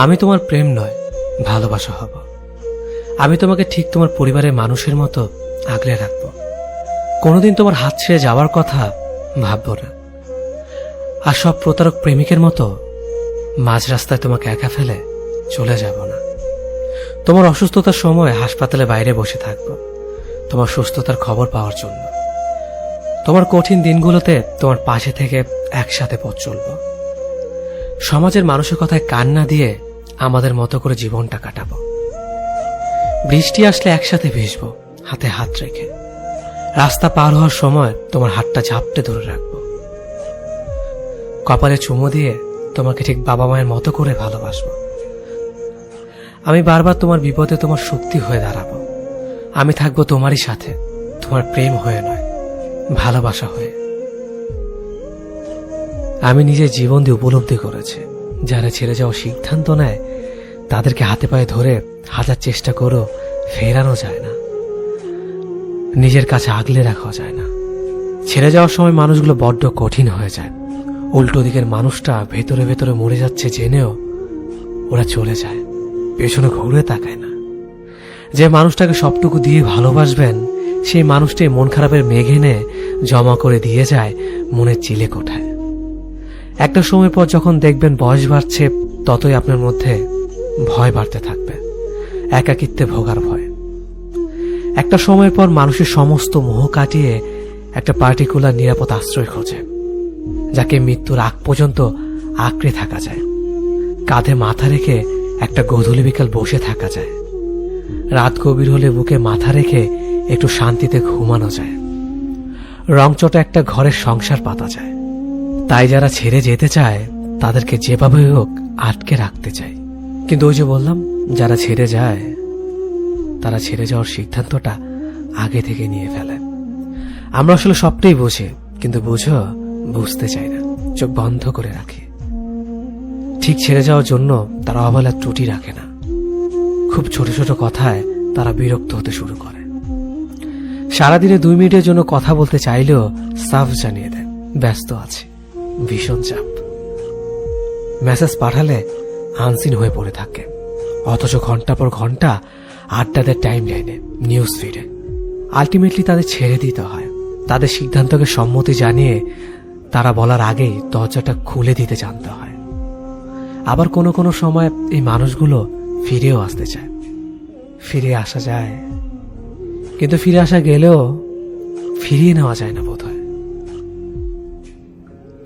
আমি তোমার প্রেম নয়, ভালোবাসা হব। আমি তোমাকে ঠিক তোমার পরিবারের মানুষের মতো আগলে রাখব। কোনোদিন তোমার হাত ছেড়ে যাওয়ার কথা ভাবব না। আর সব প্রতারক প্রেমিকের মতো মাঝ রাস্তায় তোমাকে একা ফেলে চলে যাব না। তোমার অসুস্থতার সময় হাসপাতালে বাইরে বসে থাকব, তোমার সুস্থতার খবর পাওয়ার জন্য। তোমার কঠিন দিনগুলোতে তোমার পাশে থেকে একসাথে পথ চলব। সমাজের মানুষের কথায় কান না দিয়ে আমাদের মতো করে জীবনটা কাটাবো। বৃষ্টি আসলে একসাথে ভিজবো, হাতে হাত রেখে। রাস্তা পার হওয়ার সময় তোমার হাতটা ঝাপটে ধরে রাখবো। কপালে চুমো দিয়ে তোমাকে ঠিক বাবা মায়ের মতো করে ভালোবাসবো। আমি বারবার তোমার বিপদে তোমার শক্তি হয়ে দাঁড়াবো। আমি থাকবো তোমারই সাথে, তোমার প্রেম হয়ে নয়, ভালোবাসা হয়ে। আমি নিজের জীবন দিয়ে উপলব্ধি করেছি, যারা ছেড়ে যাওয়ার সিদ্ধান্ত নেয় তাদেরকে হাতে পায়ে ধরে হাজার চেষ্টা করেও ফেরানো যায় না, নিজের কাছে আগলে রাখা যায় না। ছেড়ে যাওয়ার সময় মানুষগুলো বড্ড কঠিন হয়ে যায়। উল্টো দিকের মানুষটা ভেতরে ভেতরে মরে যাচ্ছে জেনেও ওরা চলে যায়, পেছনে ঘুরে তাকায় না। যে মানুষটাকে সবটুকু দিয়ে ভালোবাসবেন, সেই মানুষটাই মন খারাপের মেঘ এনে জমা করে দিয়ে যায় মনের চিলে কোঠায়। একটা সময় পর যখন দেখবেন বয়স বাড়ছে, ততই আপনার মধ্যে ভয় বাড়তে থাকবে, একাকিত্বে ভোগার ভয়। একটা সময়ের পর মানুষের সমস্ত মোহ কাটিয়ে একটা পার্টিকুলার নিরাপদ আশ্রয় খোঁজে, যাকে মৃত্যুর আগ পর্যন্ত আঁকড়ে থাকা যায়। কাঁধে মাথা রেখে একটা গধূলি বিকাল বসে থাকা যায়। রাত গভীর হলে বুকে মাথা রেখে একটু শান্তিতে ঘুমানো যায়। রংচটা একটা ঘরের সংসার পাতা যায়। তাই যারা ছেড়ে যেতে চায় তাদেরকে যেভাবে হোক আটকে রাখতে চাই। কিন্তু ওই যে বললাম, যারা ছেড়ে যায় তারা ছেড়ে যাওয়ার সিদ্ধান্তটা আগে থেকে নিয়ে ফেলে। আমরা আসলে সবটাই বুঝি, কিন্তু বুঝতে চাই না, চোখ বন্ধ করে রাখি। ঠিক ছেড়ে যাওয়ার জন্য তারা অবহেলার ত্রুটি রাখে না। খুব ছোট ছোট কথায় তারা বিরক্ত হতে শুরু করে। সারাদিনে 2 মিনিটের জন্য কথা বলতে চাইলেও সাফ জানিয়ে দেয় ব্যস্ত আছে, ভীষণ চাপ। মেসেজ পাঠালে আনসিন হয়ে পড়ে থাকে, অথচ ঘন্টা পর ঘন্টা আড্ডাদের টাইম লাইনে, নিউজ ফিডে। আলটিমেটলি তাদের ছেড়ে দিতে হয়। তাদের সিদ্ধান্তকে সম্মতি জানিয়ে তারা বলার আগেই দরজাটা খুলে দিতে জানতে হয়। আবার কোনো কোনো সময় এই মানুষগুলো ফিরেও আসতে চায়, ফিরে আসা যায়, কিন্তু ফিরে আসা গেলেও ফিরিয়ে নেওয়া যায় না বোধহয়।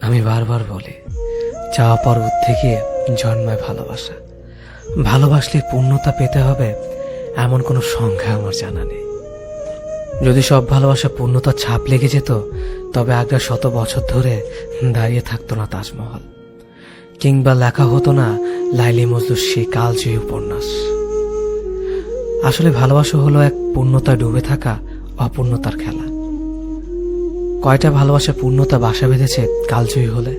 আমি বারবার বলি, চাওয়া পর থেকে জন্মায় ভালোবাসা। ভালোবাসলে পূর্ণতা পেতে হবে এমন কোনো সংখ্যা আমার জানা নেই। যদি সব ভালোবাসা পূর্ণতার ছাপ লেগে যেত, তবে আগ্রা 100 বছর ধরে দাঁড়িয়ে থাকতো না তাজমহল, কিংবা লেখা হতো না লাইলি মজনুর সেই কালজয়ী উপন্যাস। আসলে ভালোবাসা হলো এক পূর্ণতায় ডুবে থাকা অপূর্ণতার খেলা। কয়টা ভালোবাসা পূর্ণতা বাসা বেঁধেছে কালজয়ী হলে?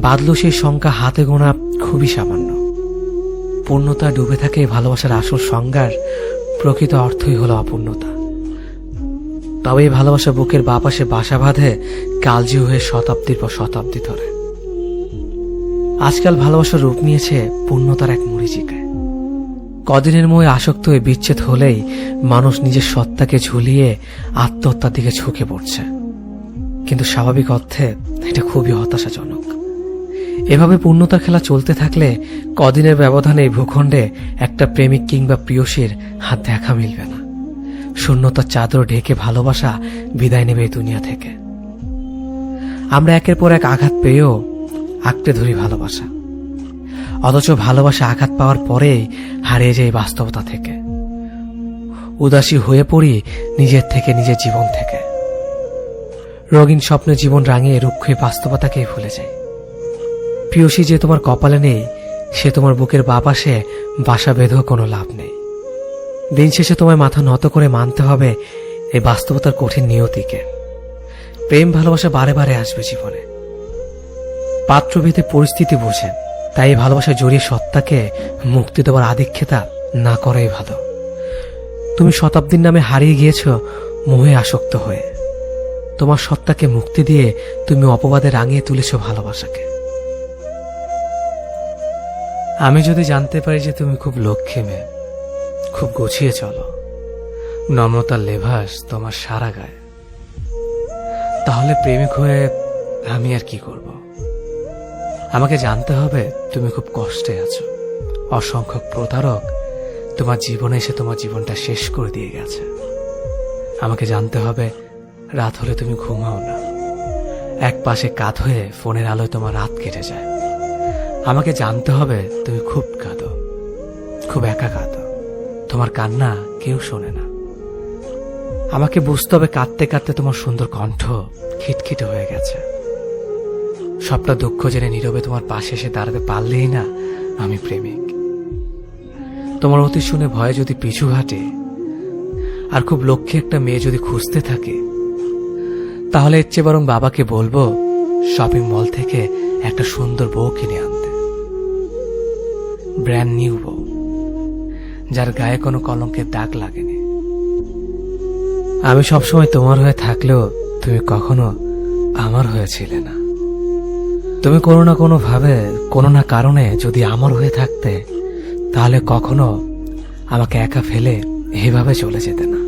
বাদলো সেই সংখ্যা হাতে গোনা খুবই সামান্য। পূর্ণতা ডুবে থাকে ভালোবাসার আসল সংজ্ঞার প্রকৃত অর্থই হলো অপূর্ণতা। তবে এই ভালোবাসা বুকের বাপাশে বাসা বাঁধে কালজয়ী হয়ে শতাব্দীর পর শতাব্দী ধরে। আজকাল ভালোবাসার রূপ নিয়েছে পূর্ণতার এক মরীচিকায়। কদিনের মোহে আসক্ত হয়ে বিচ্ছেদ হলেই মানুষ নিজের সত্তাকে ঝুলিয়ে আত্মহত্যার দিকে ঝুঁকে পড়ছে। কিন্তু স্বাভাবিক অর্থে এটা খুবই হতাশাজনক। এভাবে পূর্ণতা খেলা চলতে থাকলে কদিনের ব্যবধানে এই ভূখণ্ডে একটা প্রেমিক কিংবা প্রিয়সীর হাত দেখা মিলবে না। শূন্যতার চাদর ঢেকে ভালোবাসা বিদায় নেবে এই দুনিয়া থেকে। আমরা একের পর এক আঘাত পেয়েও আঁকড়ে ধরি ভালোবাসা, অথচ ভালোবাসা আঘাত পাওয়ার পরেই হারিয়ে যায় বাস্তবতা থেকে। উদাসী হয়ে পড়ি নিজের থেকে, নিজের জীবন থেকে। রঙিন স্বপ্নে জীবন রাঙিয়ে রুক্ষ বাস্তবতাকেই ভুলে যায়। প্রিয়সী যে তোমার কপালে নেই, সে তোমার বুকের বাপাশে বাসা বেঁধেও কোনো লাভ নেই। দিন শেষে তোমায় মাথা নত করে মানতে হবে এই বাস্তবতার কঠিন নিয়তিকে। প্রেম ভালোবাসা বারে বারে আসবে জীবনে, পাত্রভেদে পরিস্থিতি বুঝে। তাই এই ভালোবাসা জড়িয়ে সত্তাকে মুক্তি দেওয়ার আধিক্যতা না করাই ভালো। তুমি শতাব্দীর নামে হারিয়ে গিয়েছ মোহে আসক্ত হয়ে। তোমার সত্তাকে মুক্তি দিয়ে তুমি অপবাদে রাঙিয়ে তুলেছ ভালোবাসাকে। আমি যদি জানতে পারি যে তুমি খুব লক্ষ্মী মেয়ে, খুব গুছিয়ে চলো, নম্রতার লেভাস তোমার সারা গায়ে, তাহলে প্রেমিক হয়ে আমি আর কি করব? আমাকে জানতে হবে তুমি খুব কষ্টে আছো, অসংখ্য প্রতারক তোমার জীবনে এসে তোমার জীবনটা শেষ করে দিয়ে গেছে। আমাকে জানতে হবে রাত হলে তুমি ঘুমাও না, এক পাশে কাত হয়ে ফোনের আলোয় তোমার রাত কেটে যায়। আমাকে জানতে হবে তুমি খুব কাঁদো, খুব একা কাঁদো, তোমার কান্না কেউ শোনে না। আমাকে বুঝতে হবে কাঁদতে কাঁদতে তোমার সুন্দর কণ্ঠ খিটখিটে হয়ে গেছে। সবটা দুঃখ জেনে নীরবে তোমার পাশে এসে দাঁড়াতে পারলেই না আমি প্রেমিক। তোমার অতি শুনে ভয়ে যদি পিছু হাঁটে আর খুব লক্ষ্যে একটা মেয়ে যদি খুঁজতে থাকে, তাহলে এর চেয়ে বরং বাবাকে বলবো শপিং মল থেকে একটা সুন্দর বউ কিনে আনতে, ব্র্যান্ড নিউ বউ, যার গায়ে কোনো কলঙ্কের দাগ লাগেনি। আমি সবসময় তোমার হয়ে থাকলেও তুমি কখনো আমার হয়েছিলে না। তুমি কোনো না কোনো ভাবে, কোনো না কারণে যদি আমার হয়ে থাকতে, তাহলে কখনো আমাকে একা ফেলে এভাবে চলে যেতে না।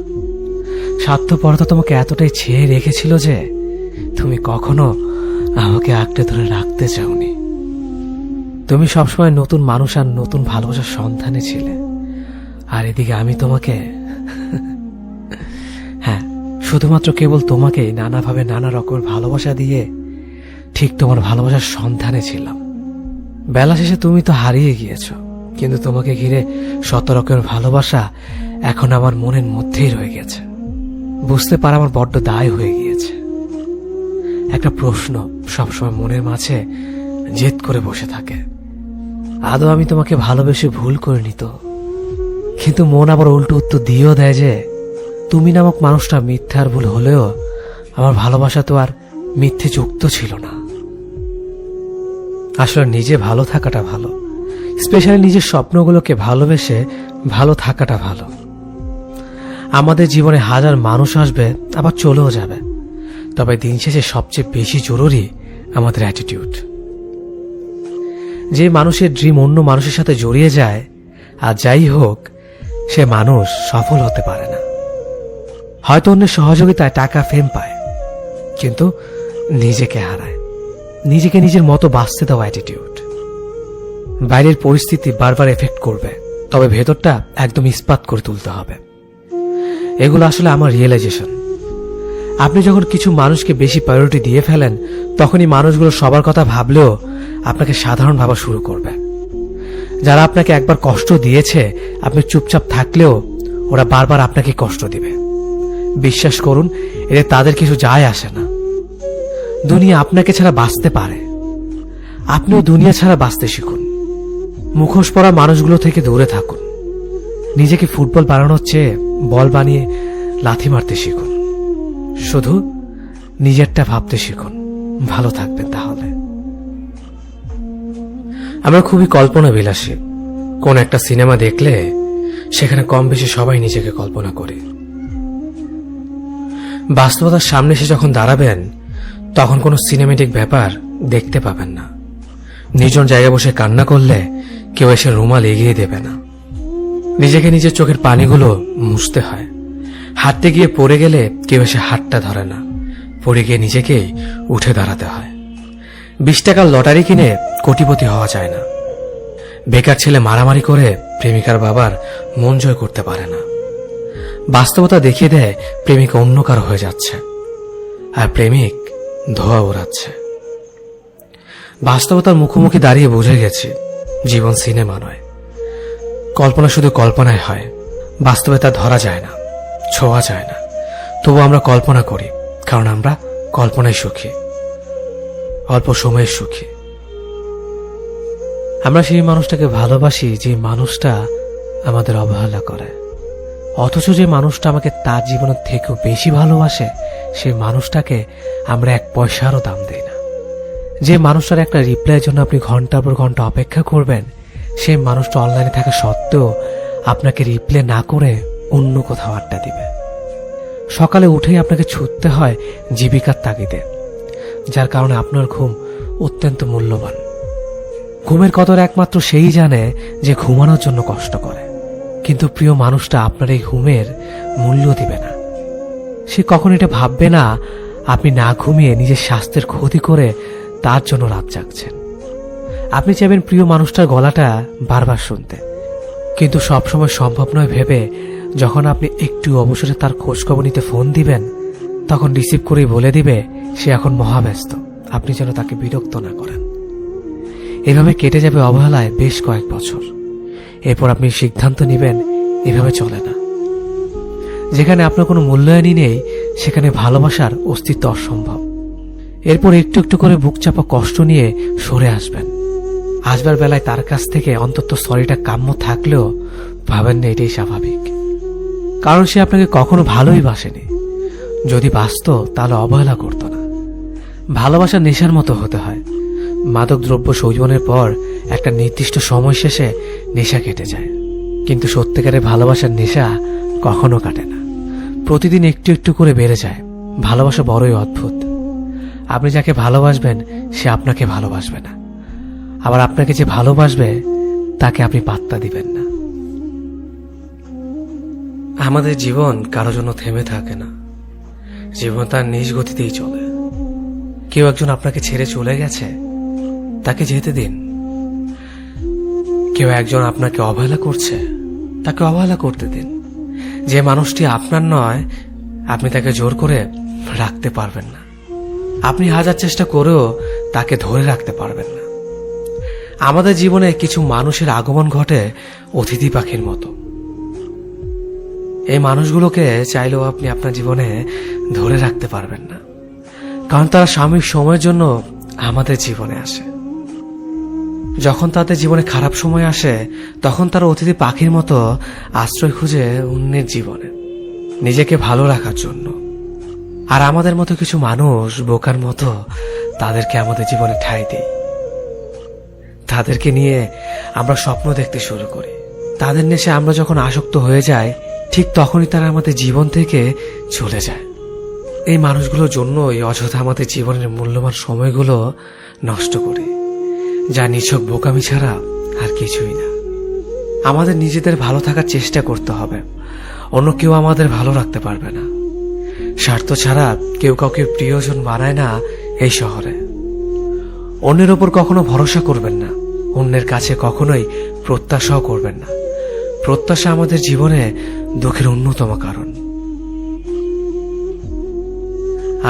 স্বার্থপরতা তোমাকে এতটাই ছেয়ে রেখেছিল যে তুমি কখনো আমাকে আঁকড়ে ধরে রাখতে চাওনি। তুমি সবসময় নতুন মানুষ আর নতুন ভালোবাসার সন্ধানে ছিলে, আর এদিকে আমি তোমাকে হ্যাঁ, শুধুমাত্র কেবল তোমাকেই নানাভাবে নানা রকমের ভালোবাসা দিয়ে ঠিক তোমার ভালোবাসার সন্ধানে ছিলাম। বেলা শেষে তুমি তো হারিয়ে গিয়েছ, কিন্তু তোমাকে ঘিরে শত রকমের ভালোবাসা এখন আমার মনের মধ্যেই রয়ে গেছে। বুঝতে পারা আমার বড্ড দায় হয়ে গিয়েছে। একটা প্রশ্ন সবসময় মনের মাঝে জেদ করে বসে থাকে, আদৌ আমি তোমাকে ভালোবেসে ভুল করিনি তো? কিন্তু মন আবার উল্টো উত্তর দিয়েও দেয় যে তুমি নামক মানুষটা মিথ্যার ভুল হলেও আমার ভালোবাসা তো আর মিথ্যে যুক্ত ছিল না। আসলে নিজে ভালো থাকাটা ভালো, স্পেশালি নিজের স্বপ্নগুলোকে ভালোবেসে ভালো থাকাটা ভালো। আমাদের জীবনে হাজার মানুষ আসবে, আবার চলেও যাবে, তবে দিন শেষে সবচেয়ে বেশি জরুরি আমাদের অ্যাটিটিউড। যে মানুষের ড্রিম অন্য মানুষের সাথে জড়িয়ে যায়, আর যাই হোক, সে মানুষ সফল হতে পারে না। হয়তো অন্যের সহযোগিতায় টাকা ফেম পায়, কিন্তু নিজেকে হারায়। নিজেকে নিজের মতো বাঁচতে দেওয়া অ্যাটিটিউড। বাইরের পরিস্থিতি বারবার এফেক্ট করবে, তবে ভেতরটা একদম ইস্পাত করে তুলতে হবে। এগুলো আসলে আমার রিয়েলাইজেশন। আপনি যখন কিছু মানুষকে বেশি প্রায়োরিটি দিয়ে ফেলেন, তখনই মানুষগুলো সবার কথা ভাবলেও আপনাকে সাধারণ ভাবা শুরু করবে। যারা আপনাকে একবার কষ্ট দিয়েছে, আপনি চুপচাপ থাকলেও ওরা বারবার আপনাকে কষ্ট দিবে। বিশ্বাস করুন, এতে তাদের কিছু যায় আসে না। দুনিয়া আপনাকে ছাড়া বাঁচতে পারে, আপনিও দুনিয়া ছাড়া বাঁচতে শিখুন। মুখোশ পরা মানুষগুলো থেকে দূরে থাকুন। নিজেকে ফুটবল বানানোর চেয়ে বল বানিয়ে লাথি মারতে শিখুন। শুধু নিজেরটা ভাবতে শিখুন, ভালো থাকবেন তাহলে। আমরা খুবই কল্পনা বিলাসী। কোন একটা সিনেমা দেখলে সেখানে কম বেশি সবাই নিজেকে কল্পনা করি। বাস্তবতার সামনে এসে যখন দাঁড়াবেন, তখন কোনো সিনেমেটিক ব্যাপার দেখতে পাবেন না। নির্জন জায়গায় বসে কান্না করলে কেউ এসে রুমাল এগিয়ে দেবে না। নিজেকে নিজের চোখের পানিগুলো মুছতে হয়। হাঁটতে গিয়ে পড়ে গেলে কেউ এসে হাতটা ধরে না, পড়ে গিয়ে নিজেকেই উঠে দাঁড়াতে হয়। 20 টাকার লটারি কিনে কোটিপতি হওয়া যায় না। বেকার ছেলে মারামারি করে প্রেমিকার বাবার মন জয় করতে পারে না। বাস্তবতা দেখিয়ে দেয় প্রেমিক অন্য কারো হয়ে যাচ্ছে, আর প্রেমিক ধোয়া ওড়াচ্ছে। বাস্তবতার মুখোমুখি দাঁড়িয়ে বুঝে গেছি, জীবন সিনেমা নয়। কল্পনা শুধু কল্পনায় হয়, বাস্তবে তা ধরা যায় না, ছোঁয়া যায় না। তবু আমরা কল্পনা করি, কারণ আমরা কল্পনায় সুখী, অল্প সময়ের সুখী। আমরা সেই মানুষটাকে ভালোবাসি যে মানুষটা আমাদের অবহেলা করে, অথচ যে মানুষটা আমাকে তার জীবনের থেকেও বেশি ভালোবাসে, সেই মানুষটাকে আমরা 1 পয়সারও দাম দেই না। যে মানুষটার একটা রিপ্লাইয়ের জন্য আপনি ঘন্টার পর ঘন্টা অপেক্ষা করবেন, সেই মানুষটা অনলাইনে থাকা সত্ত্বেও আপনাকে রিপ্লাই না করে অন্য কোথাও আড্ডা দিবে। সকালে উঠেই আপনাকে ছুটতে হয় জীবিকার তাগিদে, যার কারণে আপনার ঘুম অত্যন্ত মূল্যবান। ঘুমের কদর একমাত্র সেই জানে যে ঘুমানোর জন্য কষ্ট করে, কিন্তু প্রিয় মানুষটা আপনার এই ঘুমের মূল্য দিবে না। সে কখন এটা ভাববে না আপনি না ঘুমিয়ে নিজের স্বাস্থ্যের ক্ষতি করে তার জন্য রাত জাগছেন। আপনি চাইবেন প্রিয় মানুষটার গলাটা বারবার শুনতে, কিন্তু সবসময় সম্ভব নয় ভেবে যখন আপনি একটু অবসরে তার খোঁজখবর নিতে ফোন দিবেন, তখন রিসিভ করেই বলে দিবে সে এখন মহাব্যস্ত, আপনি যেন তাকে বিরক্ত না করেন। এভাবে কেটে যাবে অবহেলায় বেশ কয়েক বছর। এরপর আপনি সিদ্ধান্ত নেবেন এভাবে চলে না। যেখানে আপনার কোনো মূল্যায়নই নেই সেখানে ভালোবাসার অস্তিত্ব অসম্ভব। এরপর একটু একটু করে বুক চাপা কষ্ট নিয়ে সরে আসবেন। আসবার বেলায় তার কাছ থেকে অন্তত সরিটা কাম্য থাকলেও ভাবেন না এটাই স্বাভাবিক, কারণ সে আপনাকে কখনো ভালোই বাসেনি। যদি বাসত তাহলে অবহেলা করত না। ভালোবাসা নেশার মতো হতে হয়। মাদক দ্রব্য সৌজনের পর একটা নির্দিষ্ট সময় শেষে নেশা কেটে যায়, কিন্তু সত্যিকারের ভালোবাসার নেশা কখনো কাটে না। প্রতিদিন একটু একটু করে বেড়ে যায়। ভালোবাসা বড়ই অদ্ভুত। আপনি যাকে ভালোবাসবেন সে আপনাকে ভালোবাসবে না, আবার আপনাকে যে ভালোবাসবে তাকে আপনি পাত্তা দিবেন না। আমাদের জীবন কারো জন্য থেমে থাকে না। জীবন তার নিজ গতিতেই চলে। কেউ একজন আপনাকে ছেড়ে চলে গেছে, তাকে যেতে দিন। কেউ একজন আপনাকে অবহেলা করছে, তাকে অবহেলা করতে দিন। যে মানুষটি আপনার নয়, আপনি তাকে জোর করে রাখতে পারবেন না। আপনি হাজার চেষ্টা করেও তাকে ধরে রাখতে পারবেন না। আমাদের জীবনে কিছু মানুষের আগমন ঘটে অতিথি পাখির মতো। এই মানুষগুলোকে চাইলেও আপনি আপনার জীবনে ধরে রাখতে পারবেন না, কারণ তারা সাময়িক সময়ের জন্য আমাদের জীবনে আসে। যখন তাদের জীবনে খারাপ সময় আসে তখন তারা অতিথি পাখির মতো আশ্রয় খুঁজে অন্যের জীবনে, নিজেকে ভালো রাখার জন্য। আর আমাদের মতো কিছু মানুষ বোকার মতো তাদেরকে আমাদের জীবনে ঠাঁই দেই। তাদেরকে নিয়ে আমরা স্বপ্ন দেখতে শুরু করি। তাদের নেশে আমরা যখন আসক্ত হয়ে যাই, ঠিক তখনই তারা আমাদের জীবন থেকে চলে যায়। এই মানুষগুলোর জন্যই অযথা আমাদের জীবনের মূল্যবান সময়গুলো নষ্ট করি, যা নিছক বোকামি ছাড়া আর কিছুই না। আমাদের নিজেদের ভালো থাকার চেষ্টা করতে হবে। অন্য কেউ আমাদের ভালো রাখতে পারবে না। স্বার্থ ছাড়া কেউ কাউকে প্রিয়জন বানায় না এই শহরে। অন্যের ওপর কখনো ভরসা করবেন না। অন্যের কাছে কখনোই প্রত্যাশাও করবেন না। প্রত্যাশা আমাদের জীবনে দুঃখের অন্যতম কারণ।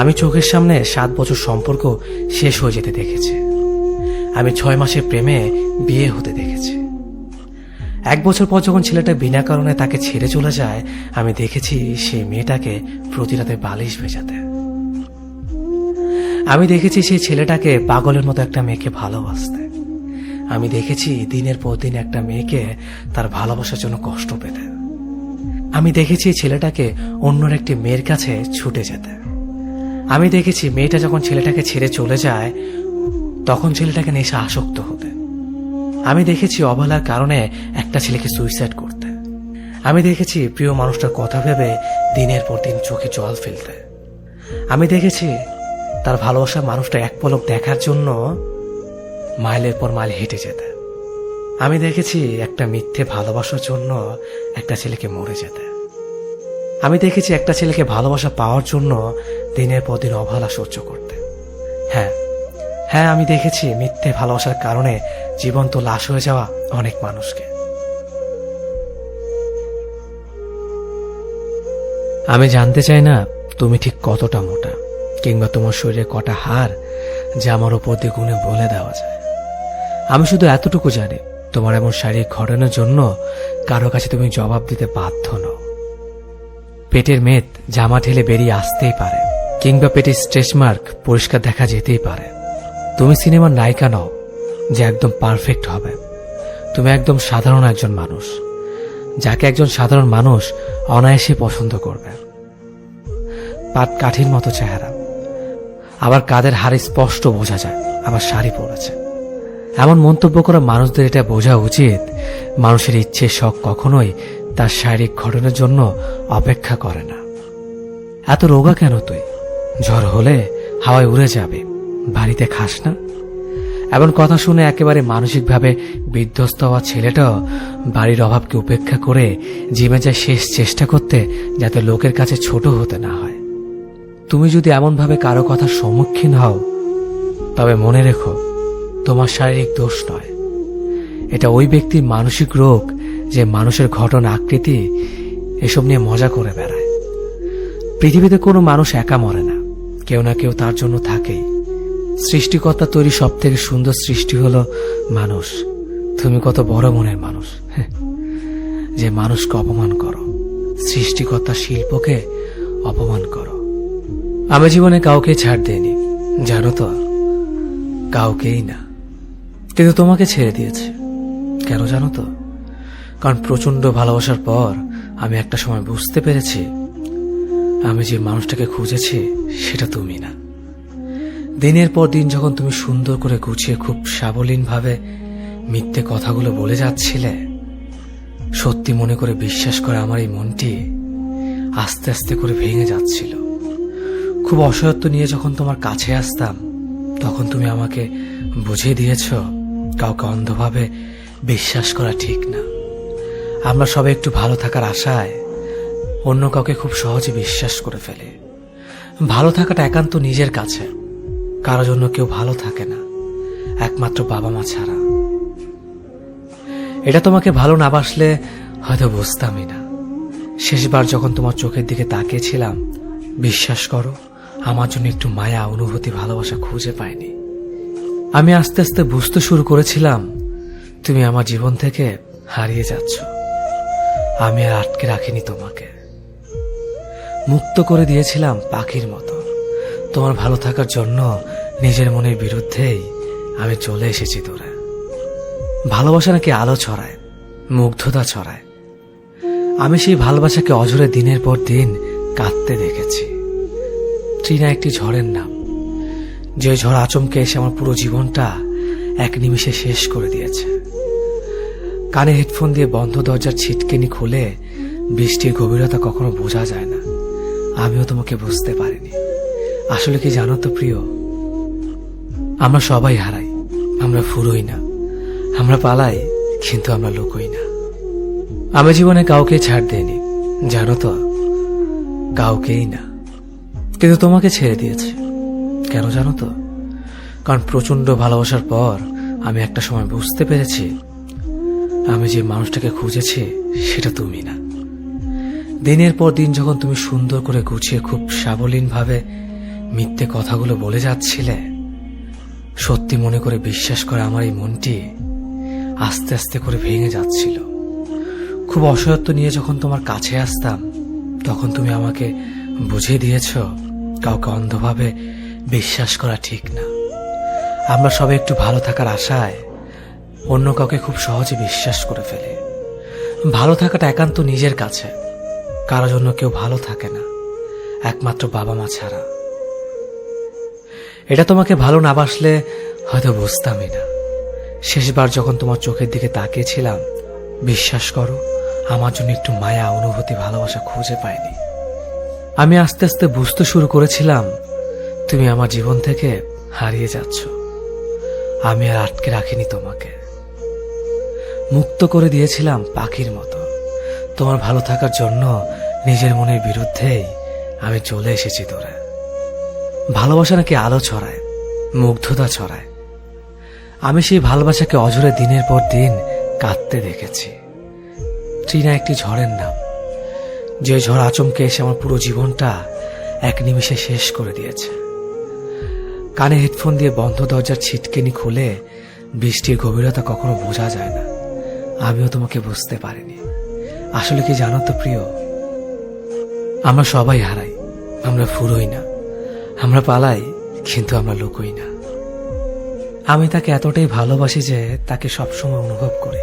আমি চোখের সামনে 7 বছর সম্পর্ক শেষ হয়ে যেতে দেখেছি। আমি 6 মাসের প্রেমে বিয়ে হতে দেখেছি। 1 বছর পর যখন ছেলেটা বিনা কারণে তাকে ছেড়ে চলে যায়, আমি দেখেছি সেই মেয়েটাকে প্রতি রাতে বালিশ ভেজাতে। আমি দেখেছি সেই ছেলেটাকে পাগলের মতো একটা মেয়েকে ভালোবাসতে। আমি দেখেছি দিনের পর দিন একটা মেয়েকে তার ভালোবাসার জন্য কষ্ট পেতে। আমি দেখেছি ছেলেটাকে অন্যর একটি মেয়ের কাছে ছুটে যেতে। আমি দেখেছি মেয়েটা যখন ছেলেটাকে ছেড়ে চলে যায় তখন ছেলেটাকে নেশা আসক্ত হতে। আমি দেখেছি অবহেলার কারণে একটা ছেলেকে সুইসাইড করতে। আমি দেখেছি প্রিয় মানুষটার কথা ভেবে দিনের পর দিন চোখে জল ফেলতে। আমি দেখেছি তার ভালোবাসার মানুষটা এক পলক দেখার জন্য মাইলের পর মাইল হেঁটে যেতে। আমি দেখেছি একটা মিথ্যে ভালোবাসার জন্য একটা ছেলেকে মরে যেতে। আমি দেখেছি একটা ছেলেকে ভালোবাসা পাওয়ার জন্য দিনের পর দিন অবহেলা সহ্য করতে। হ্যাঁ, আমি দেখেছি মিথ্যে ভালোবাসার কারণে জীবন্ত লাশ হয়ে যাওয়া অনেক মানুষকে। আমি জানতে চাই না তুমি ঠিক কতটা মোটা, কিংবা তোমার শরীরে কটা হাড় যা আমার উপর দিয়ে গুণে বলে দেওয়া যায়। আমি শুধু এতটুকু জানি, তোমার এমন শারীরিক ঘটনার জন্য কারো কাছে তুমি জবাব দিতে বাধ্য নও। পেটের মেদ জামা ঠেলে বেরিয়ে আসতেই পারে, কিংবা পেটের স্ট্রেচ মার্ক পরিষ্কার দেখা যেতেই পারে। তুমি সিনেমার নায়িকা নও যে একদম পারফেক্ট হবে। তুমি একদম সাধারণ একজন মানুষ, যাকে একজন সাধারণ মানুষ অনায়াসে পছন্দ করবে। পাট কাঠির মতো চেহারা, আবার কাদের হাড়ে স্পষ্ট বোঝা যায় আবার শাড়ি পরেছে। এমন মন্তব্য করা মানুষদের এটা বোঝা উচিত মানুষের ইচ্ছে শখ কখনোই তার শারীরিক ঘটনার জন্য অপেক্ষা করে না। এত রোগা কেন তুই? ঝড় হলে হাওয়ায় উড়ে যাবে, বাড়িতে খাস না? এমন কথা শুনে একেবারে মানসিকভাবে বিধ্বস্ত হওয়া ছেলেটাও বাড়ির অভাবকে উপেক্ষা করে জিমে যায় শেষ চেষ্টা করতে, যাতে লোকের কাছে ছোট হতে না হয়। তুমি যদি এমনভাবে কারো কথার সম্মুখীন হও, তবে মনে রেখো, তোমার শারীরিক দোষ নয়, এটা ওই ব্যক্তির মানসিক রোগ, যে মানুষের ঘটনা, আকৃতি এসব নিয়ে মজা করে বেড়ায়। পৃথিবীতে কোনো মানুষ একা মরে না, কেউ না কেউ তার জন্য থাকেই। সৃষ্টিকর্তা তৈরি সব থেকে সুন্দর সৃষ্টি হলো মানুষ। তুমি কত বড় মনের মানুষ, যে মানুষকে অপমান করো, সৃষ্টিকর্তার শিল্পকে অপমান করো। আমি জীবনে কাউকে ছাড় দেইনি, জানো তো, কাউকেই না। কিন্তু তোমাকে ছেড়ে দিয়েছে। কেন জানো তো? কারণ প্রচন্ড ভালোবাসার পর আমি একটা সময় বুঝতে পেরেছি, আমি যে মানুষটাকে খুঁজেছি সেটা তুমি না। দিনের পর দিন যখন তুমি সুন্দর করে গুছিয়ে খুব সাবলীনভাবে মিথ্যে কথাগুলো বলে যাচ্ছিলে, সত্যি মনে করে বিশ্বাস করে আমার এই মনটি আস্তে আস্তে করে ভেঙে যাচ্ছিল। খুব অসহায়ত্ব নিয়ে যখন তোমার কাছে আসতাম, তখন তুমি আমাকে বুঝিয়ে দিয়েছ, কাউকে অন্ধভাবে বিশ্বাস করা ঠিক না। আমরা সবাই একটু ভালো থাকার আশায় অন্য কাউকে খুব সহজে বিশ্বাস করে ফেলে। ভালো থাকাটা একান্ত নিজের কাছে, কারো জন্য কেউ ভালো থাকে না, একমাত্র বাবা মা ছাড়া। এটা তোমাকে ভালো না বাসলে হয়তো বুঝতামই না। শেষবার যখন তোমার চোখের দিকে তাকিয়েছিলাম, বিশ্বাস করো, আমার জন্য একটু মায়া, অনুভূতি, ভালোবাসা খুঁজে পাইনি। আমি আস্তে আস্তে বুঝতে শুরু করেছিলাম, তুমি আমার জীবন থেকে হারিয়ে যাচ্ছ। আমি আর আটকে রাখিনি তোমাকে, মুক্ত করে দিয়েছিলাম পাখির মতো। তোমার ভালো থাকার জন্য নিজের মনের বিরুদ্ধেই আমি চলে এসেছি দূরে। ভালোবাসা নাকি আলো ছড়ায়, মুগ্ধতা ছড়ায়। আমি সেই ভালোবাসাকে অঝরে দিনের পর দিন কাঁদতে দেখেছি। ট্রিনা একটি ঝড়ের নাম, যে ঝড় আচমকে এসে আমার পুরো জীবনটা এক নিমিষে শেষ করে দিয়েছে। কানে হেডফোন দিয়ে বন্ধ দরজার ছিটকেনি খুলে বৃষ্টির গভীরতা কখনো বোঝা যায় না। আমিও তোমাকে বুঝতে পারিনি। আসলে কি জানো তো প্রিয়, আমরা সবাই হারাই, আমরা ফুরোই না, আমরা পালাই, কিন্তু আমরা লুকোই না। আমি জীবনে কাউকে ছাড় দেইনি, জানো তো, কাউকেই না। কিন্তু তোমাকে ছেড়ে দিয়েছে। কেন জানো তো? কারণ প্রচন্ড ভালোবাসার পর আমি একটা সময় বুঝতে পেরেছি, আমি যে মানুষটাকে খুঁজেছি সেটা তুমি না। দিনের পর দিন যখন তুমি সুন্দর করে গুছিয়ে খুব সাবলীনভাবে মিথ্যে কথাগুলো বলে যাচ্ছিলে, সত্যি মনে করে বিশ্বাস করে আমার এই মনটি আস্তে আস্তে করে ভেঙে যাচ্ছিল। খুব অসহায়ত্ব নিয়ে যখন তোমার কাছে আসতাম, তখন তুমি আমাকে বুঝিয়ে দিয়েছ, কাউকে অন্ধভাবে বিশ্বাস করা ঠিক না। আমরা সবাই একটু ভালো থাকার আশায় অন্য কাউকে খুব সহজে বিশ্বাস করে ফেলে। ভালো থাকাটা একান্ত নিজের কাছে, কারো জন্য কেউ ভালো থাকে না, একমাত্র বাবা মা ছাড়া। এটা তোমাকে ভালো না বাসলে হয়তো বুঝতামই না। শেষবার যখন তোমার চোখের দিকে তাকিয়েছিলাম, বিশ্বাস করো, আমার জন্য একটু মায়া, অনুভূতি, ভালোবাসা খুঁজে পাইনি। আমি আস্তে আস্তে বুঝতে শুরু করেছিলাম, তুমি আমার জীবন থেকে হারিয়ে যাচ্ছ। আমি আর আটকে রাখিনি তোমাকে, মুক্ত করে দিয়েছিলাম পাখির মতো। তোমার ভালো থাকার জন্য নিজের মনের বিরুদ্ধেই আমি চলে এসেছি দূরে। ভালোবাসা নাকি আলো ছড়ায়, মুগ্ধতা ছড়ায়। আমি সেই ভালোবাসাকে অঝরে দিনের পর দিন কাঁদতে দেখেছি। ট্রিনা একটি ঝড়ের নাম, যে ঝড় আচমকে এসে আমার পুরো জীবনটা এক নিমিষে শেষ করে দিয়েছে। কানে হেডফোন দিয়ে বন্ধ দরজার ছিটকেনি খুলে বৃষ্টির গভীরতা কখনো বোঝা যায় না। আমিও তোমাকে বুঝতে পারিনি। আসলে কি জানো তো প্রিয়, আমরা সবাই হারাই, আমরা ফুরোই না, আমরা পালাই, কিন্তু আমরা লুকোই না। আমি তাকে এতটাই ভালোবাসি যে তাকে সবসময় অনুভব করি।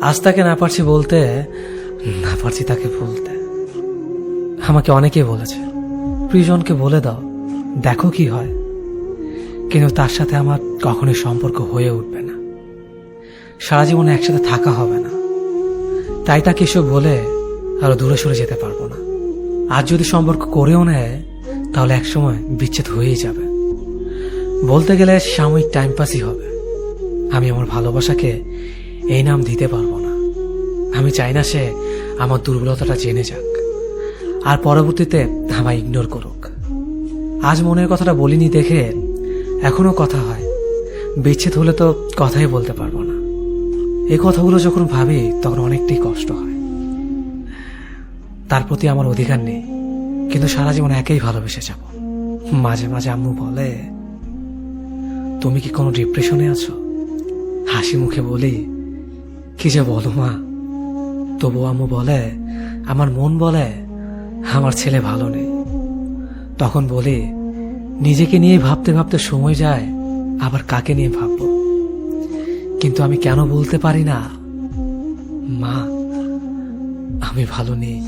আজ তাকে না পারছি বলতে, না পারছি তাকে বলতে। আমাকে অনেকেই বলেছে, প্রিয়জনকে বলে দাও, দেখো কি হয়। কিন্তু তার সাথে আমার কখনোই সম্পর্ক হয়ে উঠবে না, সারা জীবনে একসাথে থাকা হবে না। তাই তাকে এসব বলে আরো দূরে সরে যেতে পারবো না। আর যদি সম্পর্ক করেও নেয়, তাহলে একসময় বিচ্ছেদ হয়েই যাবে। বলতে গেলে সাময়িক টাইম পাসই হবে। আমি আমার ভালোবাসাকে এই নাম দিতে পারবো না। আমি চাই না সে আমার দুর্বলতাটা জেনে যাক আর পরবর্তীতে আমায় ইগনোর করুক। আজ মনের কথাটা বলিনি দেখে এখনো কথা হয়, বিচ্ছেদ হলে তো কথাই বলতে পারবো না। এই কথাগুলো যখন ভাবি তখন অনেকটাই কষ্ট হয়। তার প্রতি আমার অধিকার নেই, কিন্তু সারা জীবন একেই ভালোবেসে যাব। মাঝে মাঝে আম্মু বলে, তুমি কি কোনো ডিপ্রেশনে আছো? হাসি মুখে বলি, কি যে বলো মা। তবু আম্মু বলে, আমার মন বলে আমার ছেলে ভালো নেই। তখন বলি, নিজেকে নিয়ে ভাবতে ভাবতে সময় যায়, আবার কাকে নিয়ে ভাববো। কিন্তু আমি কেন বলতে পারি না, মা আমি ভালো নেই।